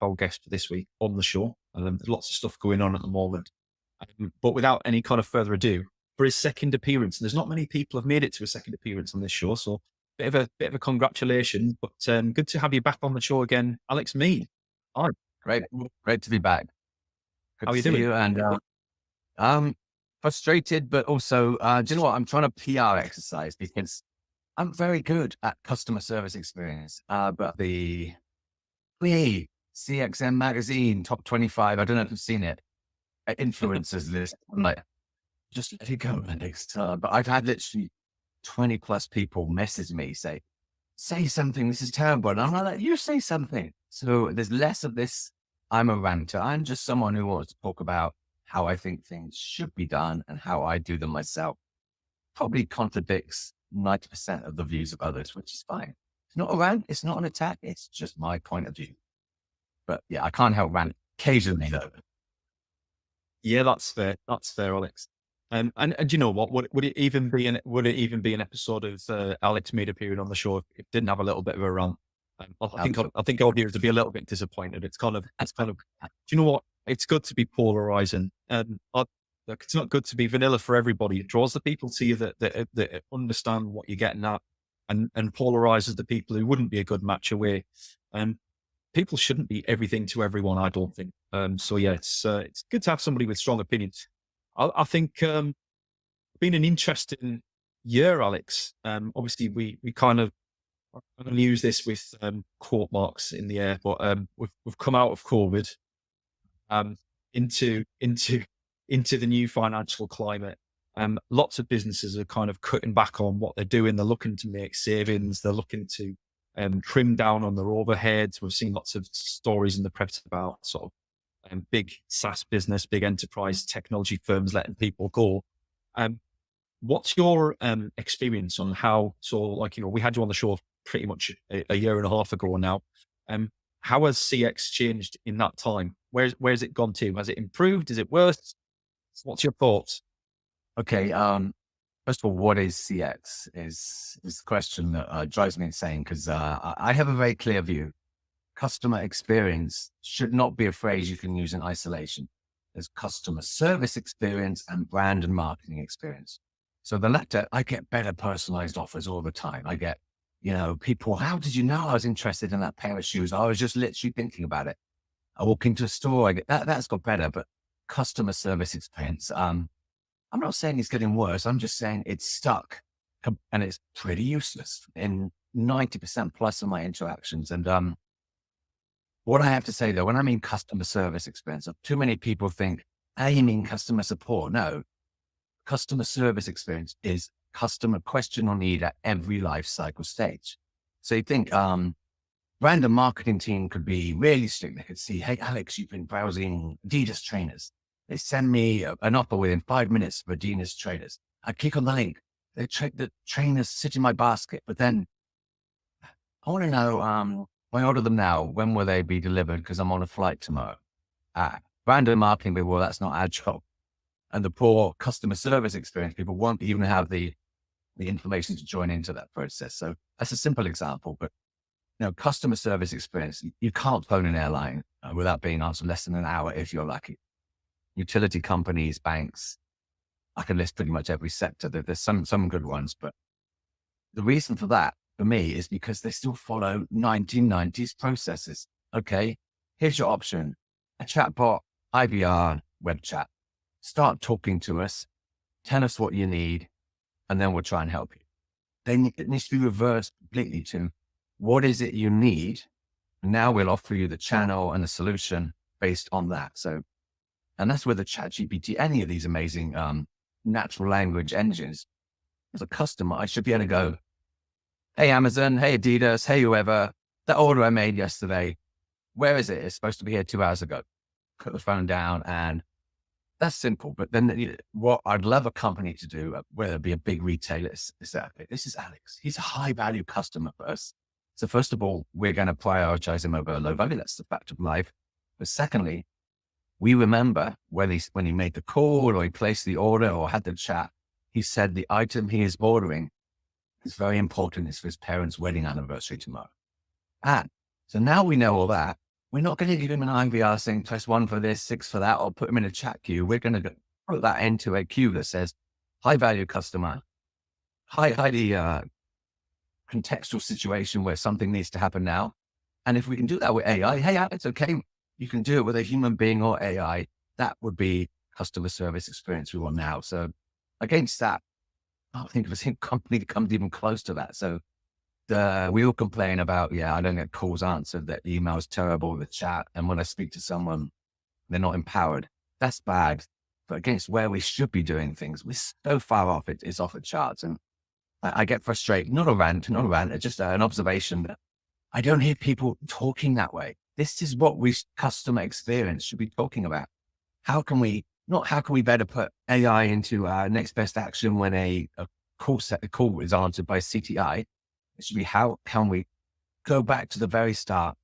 our guest for this week on the show. There's lots of stuff going on at the moment. But without any kind of further ado, for his second appearance, and there's not many people have made it to a second appearance on this show, so bit of a congratulations. But good to have you back on the show again, Alex Mead. Hi, Great to be back. Good how are to you see doing? you. And frustrated, but also, do you know what? I'm trying to PR exercise because I'm very good at customer service experience. But the CXM magazine top 25, I don't know if you've seen it, influencers list. I'm like, just let it go the next time. But I've had literally 20 plus people message me, say something. This is terrible. And I'm like, you say something. So there's less of this. I'm a ranter. I'm just someone who wants to talk about how I think things should be done and how I do them myself. Probably contradicts 90% of the views of others, which is fine. It's not a rant. It's not an attack. It's just my point of view. But yeah, I can't help rant occasionally though. Yeah, that's fair. That's fair, Alex. And you know what? Would it even be an episode of Alex Mead appearing on the show if it didn't have a little bit of a rant? I think our viewers would be a little bit disappointed. It's kind of. Do you know what? It's good to be polarizing, and look, it's not good to be vanilla for everybody. It draws the people to you that understand what you're getting at, and polarizes the people who wouldn't be a good match away. People shouldn't be everything to everyone, I don't think. So yeah, it's good to have somebody with strong opinions. I think been an interesting year, Alex. Obviously, we kind of, I'm going to use this with quote marks in the air, but we've come out of COVID into the new financial climate. Lots of businesses are kind of cutting back on what they're doing. They're looking to make savings. They're looking to trim down on their overheads. We've seen lots of stories in the press about sort of big SaaS business, big enterprise technology firms letting people go. What's your experience on how, so like, we had you on the show pretty much a year and a half ago now. How has CX changed in that time? Where's it gone to? Has it improved? Is it worse? What's your thoughts? Okay. First of all, what is CX is the question that drives me insane because I have a very clear view. Customer experience should not be a phrase you can use in isolation. There's customer service experience and brand and marketing experience. So the latter, I get better personalized offers all the time. I get, people, how did you know I was interested in that pair of shoes? I was just literally thinking about it. I walk into a store, I get that's got better, but customer service experience, I'm not saying it's getting worse. I'm just saying it's stuck and it's pretty useless in 90% plus of my interactions. And what I have to say though, when I mean customer service experience, too many people think, you mean customer support? No, customer service experience is customer question or need at every life cycle stage. So you think brand and marketing team could be really strict. They could see, hey, Alex, you've been browsing Adidas trainers. They send me an offer within 5 minutes for Adidas trainers. I click on the link. The trainers sit in my basket, but then I want to know, when I order them now, when will they be delivered? Because I'm on a flight tomorrow. Brand and marketing people, well, that's not our job. And the poor customer service experience people won't even have the information to join into that process. So that's a simple example, but customer service experience, you can't phone an airline without being answered less than an hour if you're lucky. Utility companies, banks, I can list pretty much every sector. There's some good ones, but the reason for that, for me, is because they still follow 1990s processes. Okay, here's your option. A chatbot, IVR, web chat. Start talking to us, tell us what you need, and then we'll try and help you. Then it needs to be reversed completely to what is it you need? Now we'll offer you the channel and the solution based on that. So, and that's where the ChatGPT, any of these amazing natural language engines, as a customer, I should be able to go, hey, Amazon, hey, Adidas, hey, whoever, that order I made yesterday, where is it? It's supposed to be here 2 hours ago. Put the phone down, and that's simple. But then what I'd love a company to do, whether it be a big retailer, is that this is Alex. He's a high value customer for us. So first of all, we're going to prioritize him over low value. That's the fact of life. But secondly, we remember when he made the call or he placed the order or had the chat, he said the item he is ordering is very important. It's for his parents' wedding anniversary tomorrow. And so now we know all that. we're not going to give him an IVR saying press 1 for this, 6 for that, or put him in a chat queue. We're going to put that into a queue that says high value customer, highly contextual situation where something needs to happen now. And if we can do that with AI, hey, it's okay. You can do it with a human being or AI. That would be customer service experience we want now. So against that, I don't think of a single company that comes even close to that. So we all complain about, I don't get calls answered, that the email's terrible, the chat. And when I speak to someone, they're not empowered. That's bad. But against where we should be doing things, we're so far off, it's off the charts. And I get frustrated, not a rant, it's just an observation that I don't hear people talking that way. This is what customer experience should be talking about. How can we better put AI into our next best action when a call is answered by CTI? It should be, how can we go back to the very start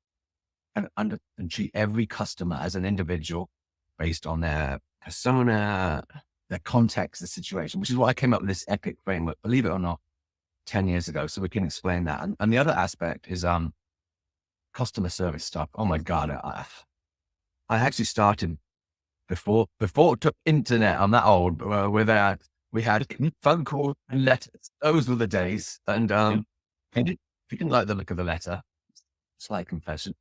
and treat every customer as an individual based on their persona, their context, the situation, which is why I came up with this EPIC framework, believe it or not, 10 years ago. So we can explain that. And the other aspect is customer service stuff. Oh my God. I actually started before it took internet. I'm that old, we had phone calls and letters. Those were the days. And if you didn't like the look of the letter, slight confession,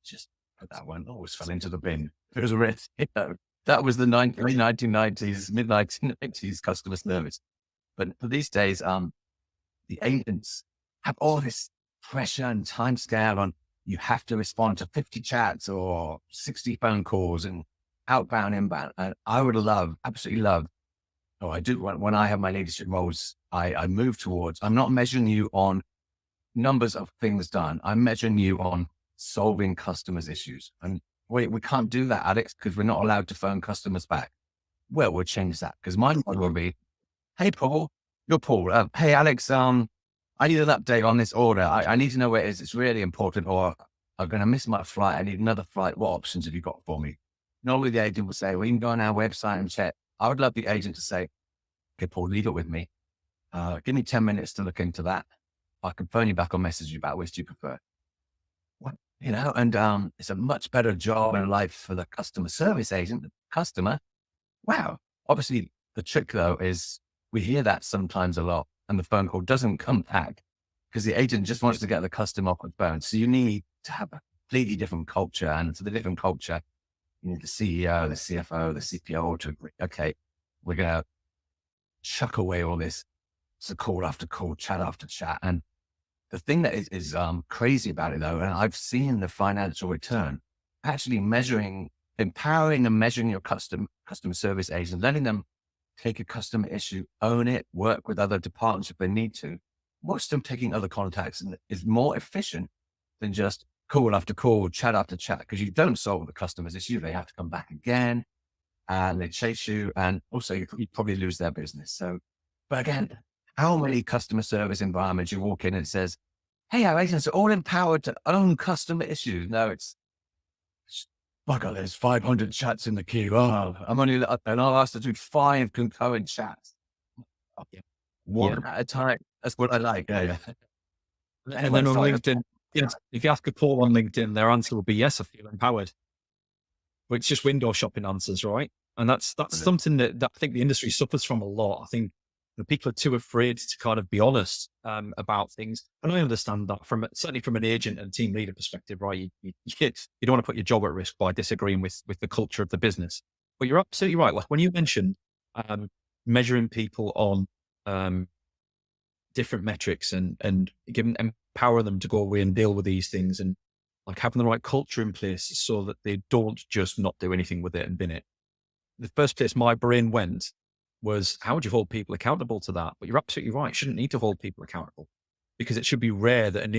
just put that one, always fell into the bin. It was a risk. That was the 1990s, mid-1990s customer service. But for these days, the agents have all this pressure and time scale on, you have to respond to 50 chats or 60 phone calls and outbound, inbound. And I would absolutely love, I do, when I have my leadership roles, I move towards, I'm not measuring you on numbers of things done. I'm measuring you on solving customers' issues. And we can't do that, Alex, because we're not allowed to phone customers back. Well, we'll change that, because my model will be, hey, Paul, you're Paul. Hey, Alex, I need an update on this order. I need to know where it is. It's really important, or I'm going to miss my flight. I need another flight. What options have you got for me? Normally the agent will say, well, you can go on our website and check. I would love the agent to say, okay, Paul, leave it with me. Give me 10 minutes to look into that. I can phone you back or message you back. Which do you prefer? What, and it's a much better job in life for the customer service agent, the customer. Wow. Obviously, the trick though is we hear that sometimes a lot, and the phone call doesn't come back because the agent just wants to get the customer off the phone. So you need to have a completely different culture, and for the different culture, you need the CEO, the CFO, the CPO to agree, okay, we're going to chuck away all this. So call after call, chat after chat. And the thing that is crazy about it though, and I've seen the financial return, actually empowering and measuring your customer service agents, letting them take a customer issue, own it, work with other departments if they need to. Most of them taking other contacts is more efficient than just call after call, chat after chat, because you don't solve the customer's issue. They have to come back again and they chase you. And also you probably lose their business. So, but again, how many customer service environments you walk in and it says, hey, our agents are all empowered to own customer issues. No, my God, there's 500 chats in the queue. Oh, and I'll ask to do 5 concurrent chats. One at a time. That's what I like. Yeah. And then on LinkedIn, if you ask a Paul on LinkedIn, their answer will be, yes, I feel empowered. But it's just window shopping answers, right? And that's something that I think the industry suffers from a lot. I think the people are too afraid to kind of be honest about things. And I understand that certainly from an agent and team leader perspective, right? You don't want to put your job at risk by disagreeing with the culture of the business. But you're absolutely right. Like when you mentioned measuring people on different metrics and empower them to go away and deal with these things, and like having the right culture in place so that they don't just not do anything with it and bin it. The first place my brain went was, how would you hold people accountable to that? But you're absolutely right. You shouldn't need to hold people accountable, because it should be rare that an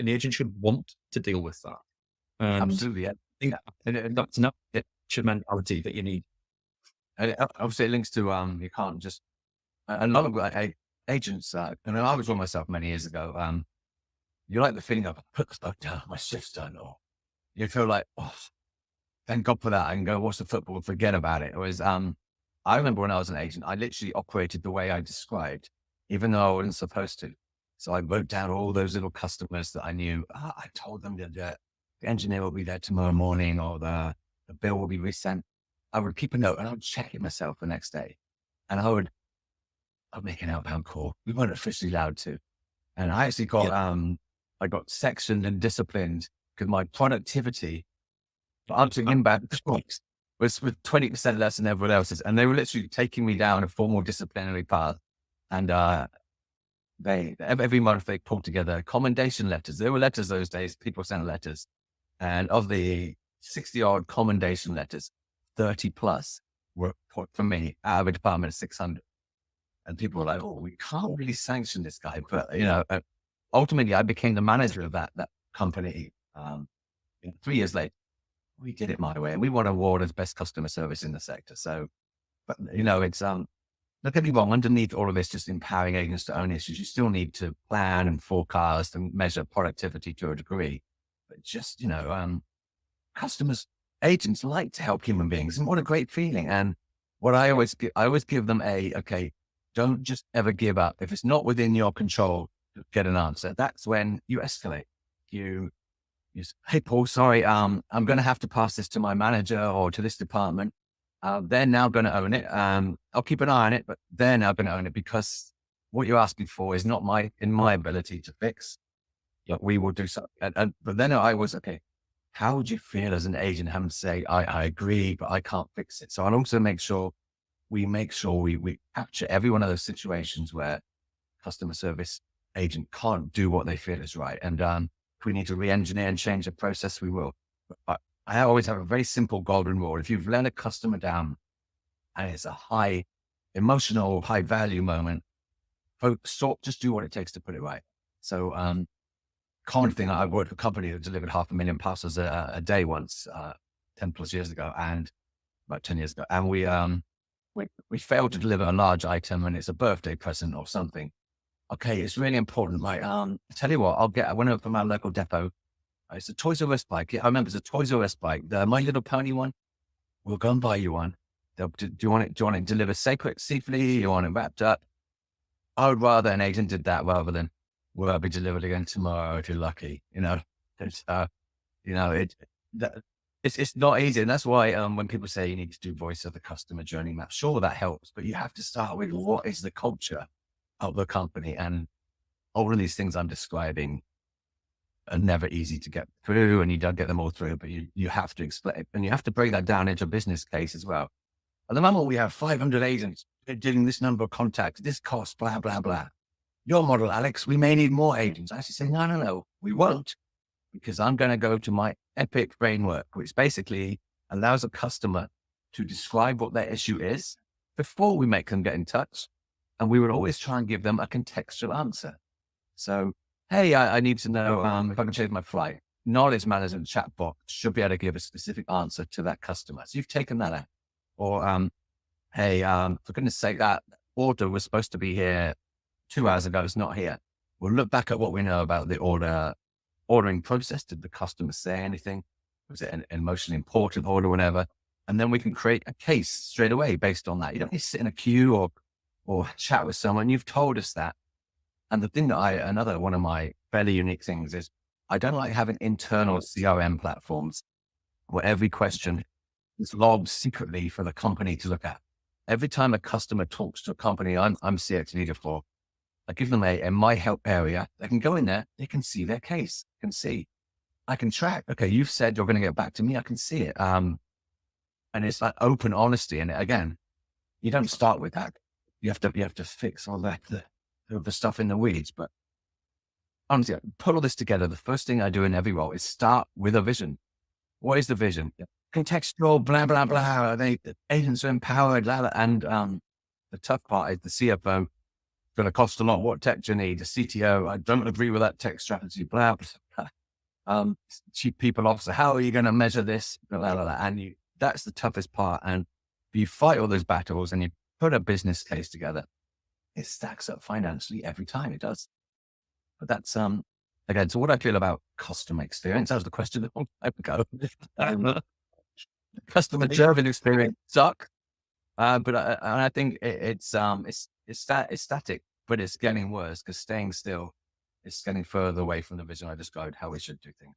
agent should want to deal with that. Absolutely. Yeah. I think that's not the mentality that you need. And obviously it links to, you can't just, a lot of agents, and I was one myself many years ago, you like the feeling of, put the stuff down, my shift's done, or you feel like, oh, thank God for that. I can go watch the football and forget about it. Whereas, I remember when I was an agent, I literally operated the way I described, even though I wasn't supposed to. So I wrote down all those little customers that I knew. I told them that the engineer will be there tomorrow morning, or the bill will be resent. I would keep a note and I would check it myself the next day. And I'd make an outbound call. We weren't officially allowed to. And I actually Yeah. I got sectioned and disciplined because my productivity for answering inbound calls was with 20% less than everyone else's. And they were literally taking me down a formal disciplinary path. And every month they pulled together commendation letters. There were letters those days. People sent letters. And of the 60 odd commendation letters, 30 plus were put for me out of a department of 600. And people were like, "Oh, we can't really sanction this guy." But, ultimately I became the manager of that company. 3 years later, we did it my way, and we won an award as best customer service in the sector. So, but it's, don't get me wrong, underneath all of this, just empowering agents to own issues, you still need to plan and forecast and measure productivity to a degree. But just, customers, agents like to help human beings. And what a great feeling. And what I always give them okay, don't just ever give up. If it's not within your control to get an answer, that's when you escalate. You say, "Hey, Paul, sorry, I'm going to have to pass this to my manager or to this department. They're now going to own it. I'll keep an eye on it, but they're now going to own it because what you're asking for is not in my ability to fix. But we will do something." But then I was, okay, how would you feel as an agent having to say, I agree, but I can't fix it? So I'll also make sure we capture every one of those situations where customer service agent can't do what they feel is right. And if we need to re-engineer and change the process, we will. But I always have a very simple golden rule. If you've let a customer down and it's a high emotional, high value moment, just do what it takes to put it right. So common thing, I worked for a company that delivered 500,000 parcels a day once, 10 plus years ago, and about 10 years ago. And we failed to deliver a large item, and it's a birthday present or something. Okay, it's really important. Right. I tell you what, I went up from our local depot. It's a Toys R Us bike. Yeah, I remember it's a Toys R Us bike. The My Little Pony one. We'll go and buy you one. Do you want it? Do you want it delivered safely? You want it wrapped up? I would rather an agent did that rather than will I be delivered again tomorrow if you're lucky. It's it's not easy, and that's why when people say you need to do voice of the customer journey map, sure that helps, but you have to start with what is the culture of the company, and all of these things I'm describing are never easy to get through, and you don't get them all through, but you have to explain, and you have to break that down into a business case as well. At the moment, we have 500 agents doing this number of contacts, this cost, blah, blah, blah. Your model, Alex, we may need more agents. I actually say, no, we won't, because I'm going to go to my epic framework, which basically allows a customer to describe what their issue is before we make them get in touch. And we would always try and give them a contextual answer. So, hey, I need to know if I can change my flight. Knowledge management chatbot should be able to give a specific answer to that customer. So you've taken that out. Or, hey, for goodness sake, that order was supposed to be here 2 hours ago. It's not here. We'll look back at what we know about the ordering process. Did the customer say anything? Was it an emotionally important order, whatever? And then we can create a case straight away based on that. You don't need to sit in a queue or chat with someone. You've told us that. And the thing that another one of my fairly unique things is I don't like having internal CRM platforms where every question is logged secretly for the company to look at. Every time a customer talks to a company I'm CX leader for, I give them a my help area. They can go in there. They can see their case. Can see. I can track. Okay, you've said you're going to get back to me. I can see it. And it's like open honesty. And again, you don't start with that. You have to fix all that the stuff in the weeds. But honestly, put all this together. The first thing I do in every role is start with a vision. What is the vision? Contextual, blah blah blah. The agents are empowered, blah, blah. And the tough part is the CFO. Going to cost a lot. What tech do you need? The CTO, I don't agree with that tech strategy, blah, blah. Chief people officer, how are you going to measure this? Blah, blah, blah. And that's the toughest part. And if you fight all those battles and you put a business case together, it stacks up financially every time. It does. But that's, again, so what I feel about customer experience, that was the question a long time ago. Customer journey experience sucks. But I think it's static, but it's getting worse because staying still is getting further away from the vision I described how we should do things.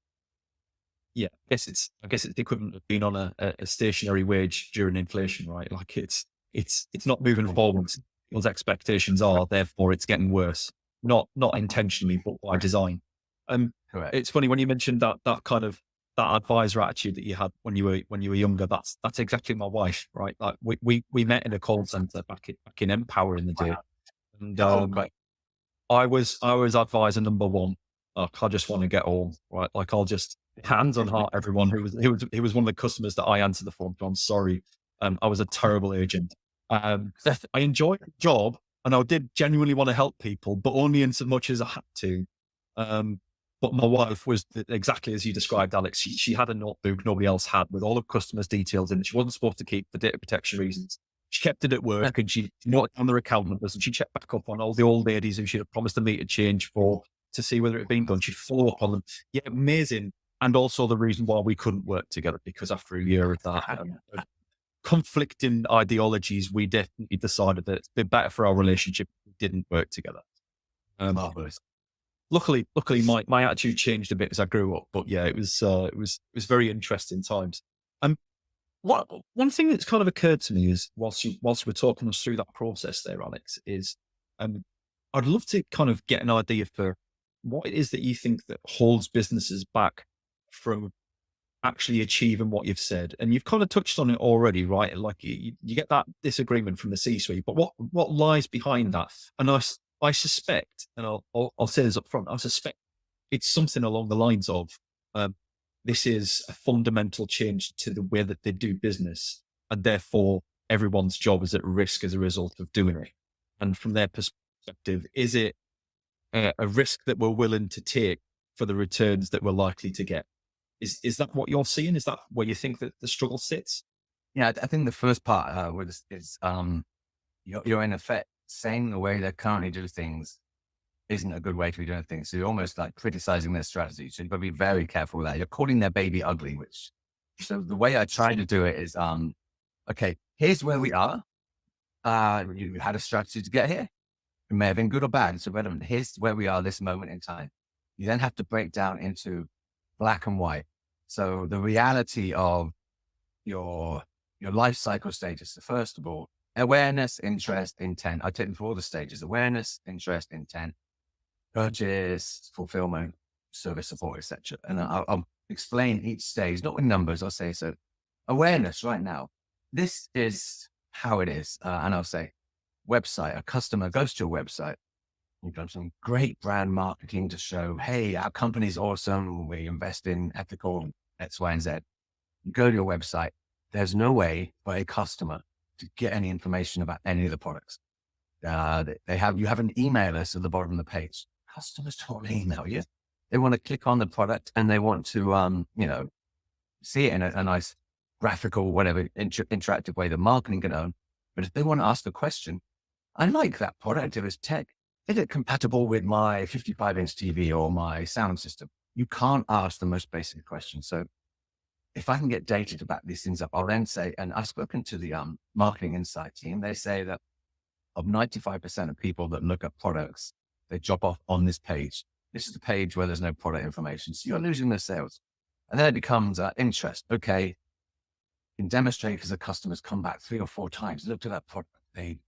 Yeah, I guess it's the equivalent of being on a stationary wage during inflation, right? Like it's not moving forward. People's expectations are, therefore it's getting worse. Not intentionally, but by design. Um, Correct. it's funny when you mentioned that kind of that advisor attitude that you had when you were younger. That's exactly my wife, right? Like we met in a call center back in Empower in the day, Wow. and Oh, great. I was advisor number one. Like, I just want to get home, right? Like, I'll just hands on heart, everyone who was one of the customers that I answered the phone to. I'm sorry, I was a terrible agent. I enjoyed the job, and I did genuinely want to help people, but only in so much as I had to. Um, but my wife was exactly as you described, Alex. She had a notebook nobody else had with all of customers' details in it. She wasn't supposed to keep for data protection reasons. She kept it at work, and she noted on their account numbers, and she checked back up on all the old ladies who she had promised to meet a change for to see whether it had been done. She'd follow up on them. Yeah, amazing. And also the reason why we couldn't work together, because after a year of that, conflicting ideologies, we definitely decided that it's been better for our relationship if we didn't work together. Um, Marvelous. luckily, my attitude changed a bit as I grew up. But yeah, it was very interesting times. Um, one thing that's kind of occurred to me is whilst we're talking us through that process there, Alex, is um, I'd love to kind of get an idea for what it is that you think that holds businesses back from actually achieving what you've said. And you've kind of touched on it already, right? Like you get that disagreement from the C-suite, but what lies behind that? And I suspect, and I'll say this up front, I suspect it's something along the lines of um, this is a fundamental change to the way that they do business, and therefore everyone's job is at risk as a result of doing it. And from their perspective, is it a risk that we're willing to take for the returns that we're likely to get? Is that what you're seeing? Is that where you think that the struggle sits? Yeah, I think the first part you're in effect saying the way they currently do things isn't a good way to be doing things. So you're almost like criticizing their strategy. So you've got to be very careful with that. You're calling their baby ugly, which, so the way I try to do it is, okay, here's where we are. You had a strategy to get here. It may have been good or bad. It's irrelevant. Here's where we are this moment in time. You then have to break down into black and white. So the reality of your life cycle stages. So first of all, awareness, interest, intent. I take them through all the stages: awareness, interest, intent, purchase, fulfillment, service support, etc. And I'll explain each stage, not with numbers. I'll say, so awareness right now, this is how it is. And I'll say, website, a customer goes to a website. You've done some great brand marketing to show, hey, our company's awesome. We invest in ethical X, Y, and Z. You go to your website. There's no way for a customer to get any information about any of the products. You have an email list at the bottom of the page. Customers don't email you. They want to click on the product and they want to, see it in a nice graphical, whatever, interactive way that marketing can own. But if they want to ask a question, I like that product. If it's tech, is it compatible with my 55-inch TV or my sound system? You can't ask the most basic question. So if I can get data to back these things up, I'll then say, and I've spoken to the marketing insight team, they say that of 95% of people that look at products, they drop off on this page. This is the page where there's no product information. So you're losing the sales. And then it becomes interest. Okay, you can demonstrate because the customers come back 3 or 4 times, looked at that product. They've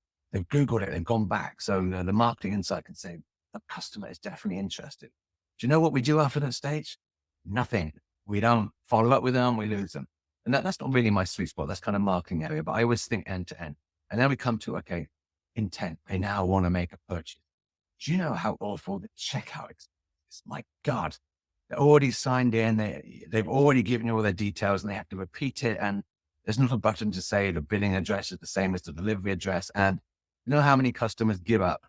Googled it, they've gone back. So the marketing insight can say, the customer is definitely interested. Do you know what we do after that stage? Nothing. We don't follow up with them, we lose them. And that's not really my sweet spot. That's kind of marketing area, but I always think end to end. And then we come to, okay, intent. They now want to make a purchase. Do you know how awful the checkout is? My God, they're already signed in. They've already given you all their details and they have to repeat it. And there's not a button to say the billing address is the same as the delivery address. And you know how many customers give up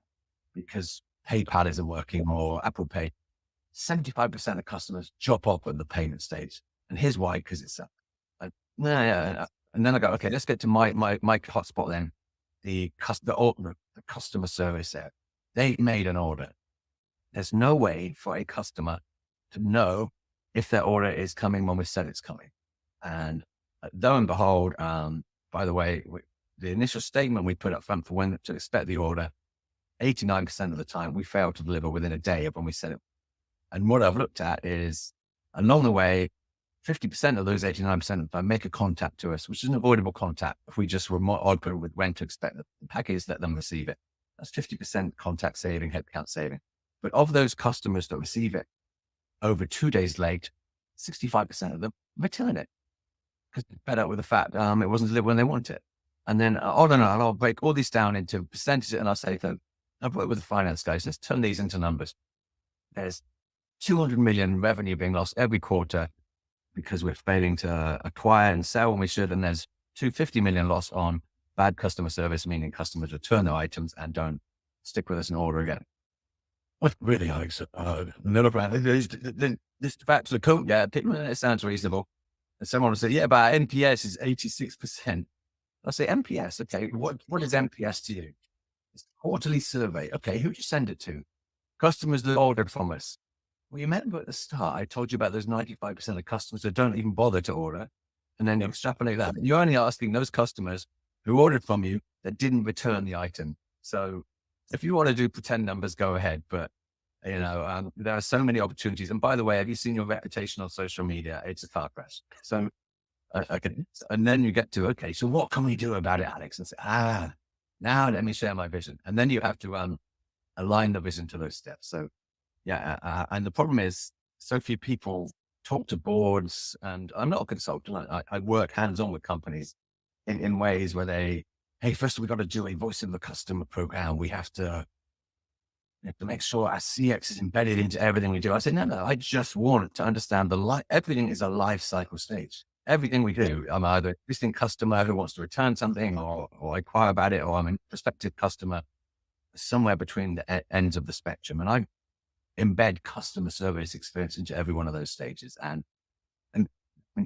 because PayPal isn't working or Apple Pay? 75% of customers drop off at the payment stage. And here's why, because it's yeah. And then I go, okay, let's get to my hotspot then. The customer service there. They made an order. There's no way for a customer to know if their order is coming when we said it's coming. And lo and behold, by the way, the initial statement we put up front for when to expect the order, 89% of the time we failed to deliver within a day of when we said it. And what I've looked at is along the way, 50% of those 89% of them make a contact to us, which is an avoidable contact if we just were more open with when to expect the package, let them receive it. That's 50% contact saving, headcount saving. But of those customers that receive it over 2 days late, 65% of them return it because they're fed up with the fact it wasn't delivered when they want it. And then on and on, I'll break all these down into percentages and I'll say, look, I've worked with the finance guys, let's turn these into numbers. There's 200 million revenue being lost every quarter because we're failing to acquire and sell when we should. And there's 250 million loss on bad customer service, meaning customers return their items and don't stick with us and order again. What really, Alex? This back to the code. Yeah, it sounds reasonable. And someone will say, yeah, but our NPS is 86%. I'll say NPS. Okay, what is NPS to you? It's a quarterly survey. Okay, who did you send it to? Customers that ordered from us. Well, you remember at the start, I told you about those 95% of customers that don't even bother to order. And then you extrapolate that. You're only asking those customers who ordered from you that didn't return the item. So if you want to do pretend numbers, go ahead. But, there are so many opportunities. And by the way, have you seen your reputation on social media? It's a car crash. So, okay. And then you get to, okay, so what can we do about it, Alex? And say, now let me share my vision. And then you have to align the vision to those steps. So, yeah. And the problem is so few people talk to boards, and I'm not a consultant. I work hands-on with companies in ways where hey, first we've got to do a voice of the customer program. We have to make sure our CX is embedded into everything we do. I said, no, I just want to understand everything is a life cycle stage. Everything we do, I'm either an existing customer who wants to return something or inquire about it, or I'm a prospective customer somewhere between the ends of the spectrum. And I embed customer service experience into every one of those stages. And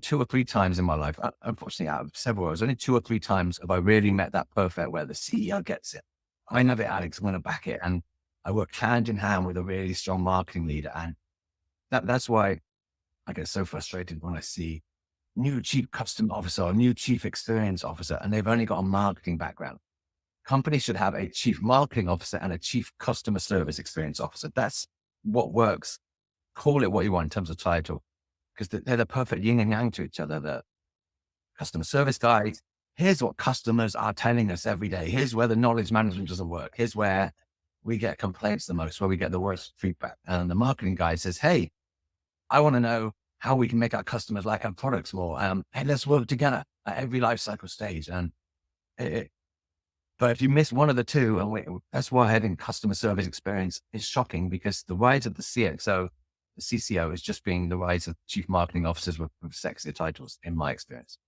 2 or 3 times in my life, unfortunately out of several, it was only 2 or 3 times have I really met that perfect where the CEO gets it. I know that, Alex, I'm going to back it. And I work hand in hand with a really strong marketing leader. And that's why I get so frustrated when I see new chief customer officer or new chief experience officer, and they've only got a marketing background. Companies should have a chief marketing officer and a chief customer service experience officer. That's what works. Call it what you want in terms of title, because they're the perfect yin and yang to each other. The customer service guy, here's what customers are telling us every day. Here's where the knowledge management doesn't work. Here's where we get complaints the most, where we get the worst feedback. And the marketing guy says, hey, I want to know how we can make our customers like our products more. Hey, let's work together at every life cycle stage. And but if you miss one of the two, and that's why having customer service experience is shocking, because the rise of the CXO, the CCO is just being the rise of chief marketing officers with sexier titles, in my experience.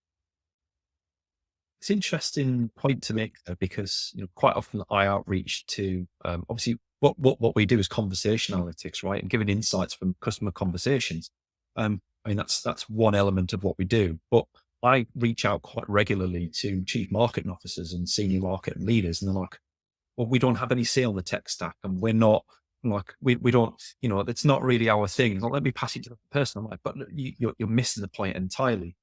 It's an interesting point to make, though, because quite often I outreach to obviously what we do is conversation analytics, right, and giving insights from customer conversations. I mean that's one element of what we do, but I reach out quite regularly to chief marketing officers and senior marketing leaders, and they're like, "Well, we don't have any say on the tech stack, and we're not like we don't, it's not really our thing." Like, let me pass it to the person. I'm like, "But you're missing the point entirely."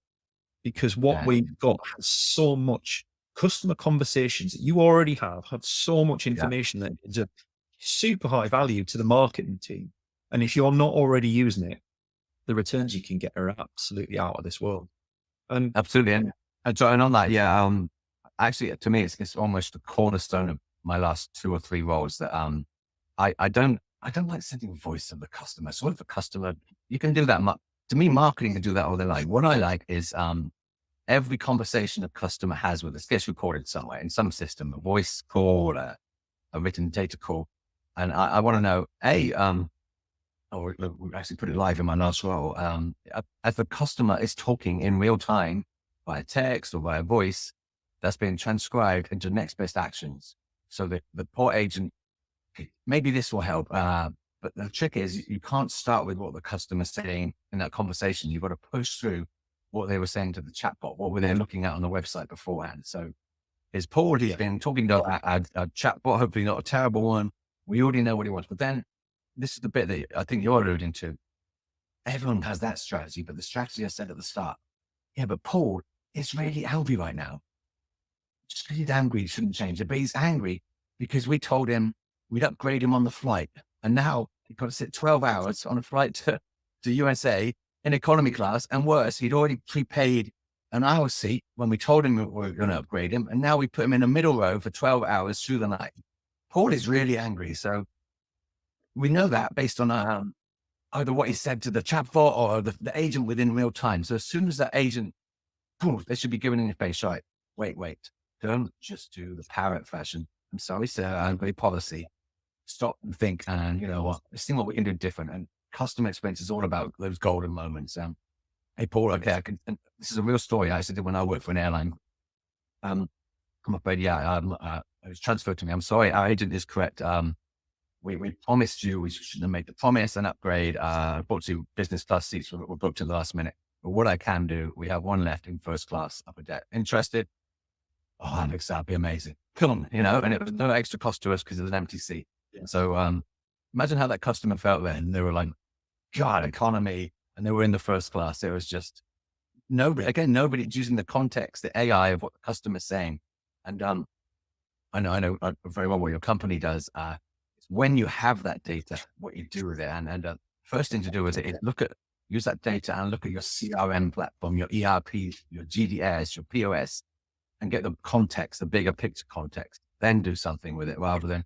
Because what we've got has so much customer conversations that you already have so much information that is a super high value to the marketing team. And if you're not already using it, the returns you can get are absolutely out of this world. And absolutely. And on that, actually, to me, it's almost the cornerstone of my last 2 or 3 roles that I don't like sending voice of the customer. So if the customer, you can do that. To me, marketing can do that all they like. What I like is every conversation a customer has with us gets recorded somewhere in some system, a voice call, a written data call. And I want to know, we actually put it live in my last role. As the customer is talking in real time via text or via voice, that's been transcribed into next best actions. So that the poor agent, maybe this will help. But the trick is you can't start with what the customer's saying in that conversation. You've got to push through what they were saying to the chatbot, what were they looking at on the website beforehand. So it's Paul, he's been talking to a chatbot, hopefully not a terrible one. We already know what he wants. But then this is the bit that I think you're alluding to. Everyone has that strategy, but the strategy I said at the start, but Paul is really angry right now. Just because he's angry, he shouldn't change it. But he's angry because we told him we'd upgrade him on the flight. And now he's got to sit 12 hours on a flight to USA in economy class, and worse, he'd already prepaid an hour seat when we told him we were going to upgrade him, and now we put him in a middle row for 12 hours through the night. Paul is really angry. So we know that based on either what he said to the chatbot or the agent within real time. So as soon as that agent, boom, they should be given in your face, right? Wait. Don't just do the parrot fashion. I'm sorry, sir. I'm very policy. Stop and think, and you know what? Let's see what we can do different. And customer experience is all about those golden moments. Hey, Paul, okay, and this is a real story I actually did when I worked for an airline. I'm afraid, it was transferred to me. I'm sorry, our agent is correct. We promised you, we shouldn't have made the promise and upgrade. Unfortunately, business class seats were booked at the last minute. But what I can do, we have one left in first class upper deck. Interested? Oh, Alex, that'd be amazing. Come on, and it was no extra cost to us because it was an empty seat. Yeah. So imagine how that customer felt then. They were like, God, economy. And they were in the first class. It was just nobody's using the context, the AI of what the customer's saying. And I know very well what your company does. It's when you have that data, what you do with it. And first thing to do with it is use that data and look at your CRM platform, your ERP, your GDS, your POS, and get the context, the bigger picture context. Then do something with it rather than,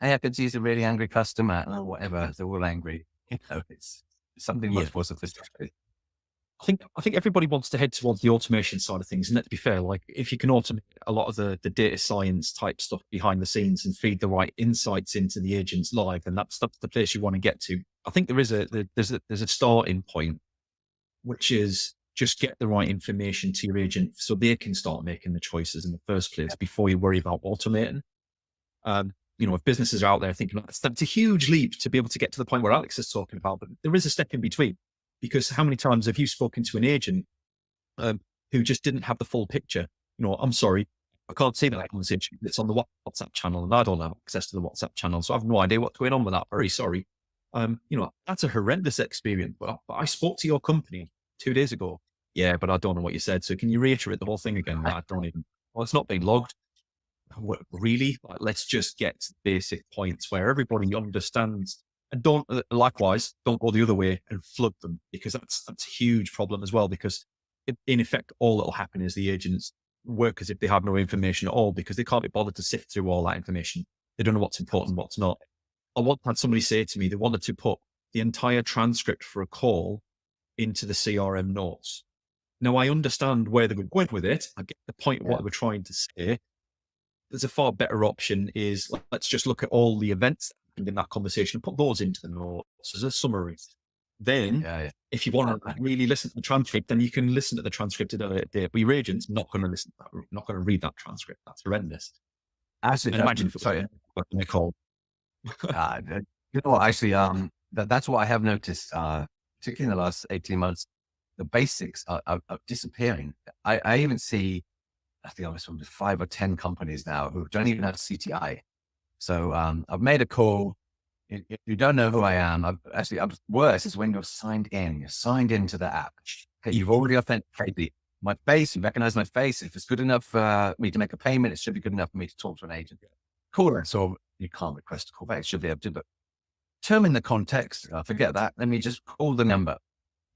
hey, I could see he's a really angry customer or whatever. They're all angry. It's something much more sophisticated. I think everybody wants to head towards the automation side of things. And let's be fair, like if you can automate a lot of the data science type stuff behind the scenes and feed the right insights into the agents live, then that's the place you want to get to. I think there's a starting point, which is just get the right information to your agent so they can start making the choices in the first place before you worry about automating. If businesses are out there thinking that's a huge leap to be able to get to the point where Alex is talking about, but there is a step in between. Because how many times have you spoken to an agent who just didn't have the full picture? I'm sorry, I can't see that conversation. It's on the WhatsApp channel and I don't have access to the WhatsApp channel. So I have no idea what's going on with that. Very sorry. That's a horrendous experience. But I spoke to your company 2 days ago. Yeah, but I don't know what you said. So can you reiterate the whole thing again? I don't even, it's not being logged. What, really? Let's just get to the basic points where everybody understands. And don't go the other way and flood them, because that's a huge problem as well. Because in effect, all that'll happen is the agents work as if they have no information at all because they can't be bothered to sift through all that information. They don't know what's important, what's not. I once had somebody say to me they wanted to put the entire transcript for a call into the CRM notes. Now I understand where they were going with it. I get the point of what they were trying to say. There's a far better option is let's just look at all the events in that conversation and put those into the notes as a summary. Then if you want to really listen to the transcript, then you can listen to the transcript at a day. But your agent's not going to listen to that, not going to read that transcript. That's horrendous. Actually, imagine if it was a call. Actually, that's what I have noticed, particularly in the last 18 months. The basics are disappearing. I even see, I think I was from 5 or 10 companies now who don't even have CTI. So I've made a call. You don't know who I am. Worse is when you're signed in. You're signed into the app. Okay, you've already authenticated my face. You recognize my face. If it's good enough for me to make a payment, it should be good enough for me to talk to an agent. Cool. So you can't request a call back. It should be able to, but determine the context. Forget that. Let me just call the number.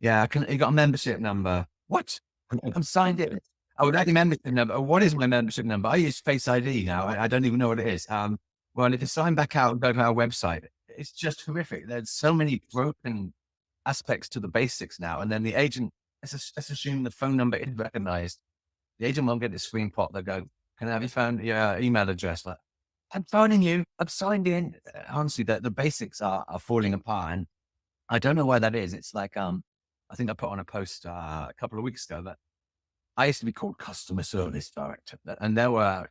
Yeah, you got a membership number. What? I'm signed in. I would like the membership number. What is my membership number? I use Face ID now. I don't even know what it is. Well, if you sign back out and go to our website, it's just horrific. There's so many broken aspects to the basics now. And then the agent, let's assume the phone number is recognized. The agent won't get the screen pop. They'll go, can I have your email address? Like, I'm phoning you. I'm signed in. Honestly, the basics are falling apart. And I don't know why that is. It's like, I think I put on a post a couple of weeks ago that I used to be called customer service director. And there were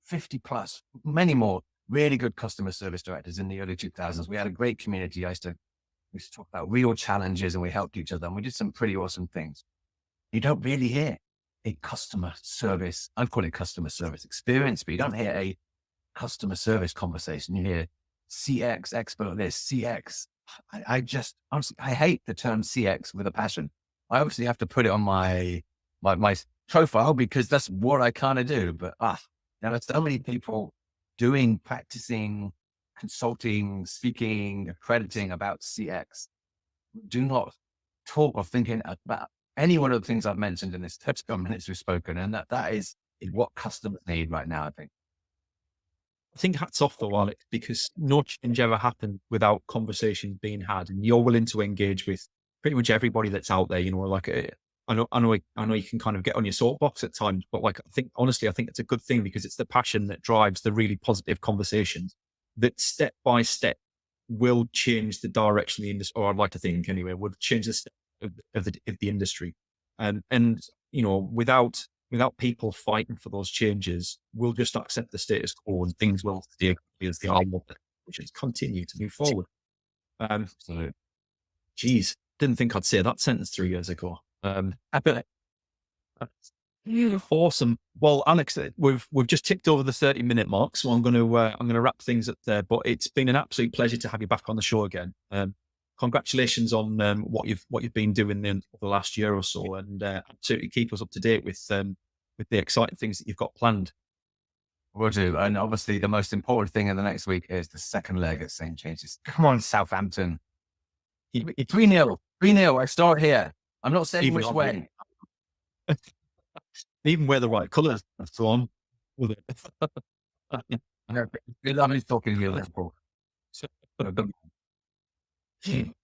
50 plus, many more really good customer service directors in the early 2000s. We had a great community. We used to talk about real challenges and we helped each other and we did some pretty awesome things. You don't really hear a customer service, I call it customer service experience, but you don't hear a customer service conversation. You hear CX expert this, CX. I just, honestly, I hate the term CX with a passion. I obviously have to put it on my profile because that's what I kind of do. But there are so many people doing, practicing, consulting, speaking, accrediting about CX. Do not talk or thinking about any one of the things I've mentioned in this 30 minutes we've spoken. And that is what customers need right now, I think. I think hats off though, Alex, because no change ever happened without conversation being had, and you're willing to engage with pretty much everybody that's out there. You know, like I know you can kind of get on your soapbox at times, but like I think honestly, I think it's a good thing because it's the passion that drives the really positive conversations that step by step will change the direction of the industry, or I'd like to think anyway, would change the step of the industry. And you know, without people fighting for those changes, we'll just accept the status quo and things will stay as they are, which is continue to move forward. So Geez, didn't think I'd say that sentence 3 years ago. Awesome. Well, Alex, we've just ticked over the 30-minute mark, so I'm going to wrap things up there. But it's been an absolute pleasure to have you back on the show again. Congratulations on what you've been doing in the last year or so, and absolutely keep us up to date with the exciting things that you've got planned. will do. And obviously, the most important thing in the next week is the second leg at St. James's. Come on, Southampton. 3-0. 3-0. I start here. I'm not saying which way. Even wear the right colours and so on. With it. I'm talking to you, Liverpool.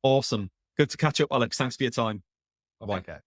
Awesome. Good to catch up, Alex. Thanks for your time. Bye-bye. Okay.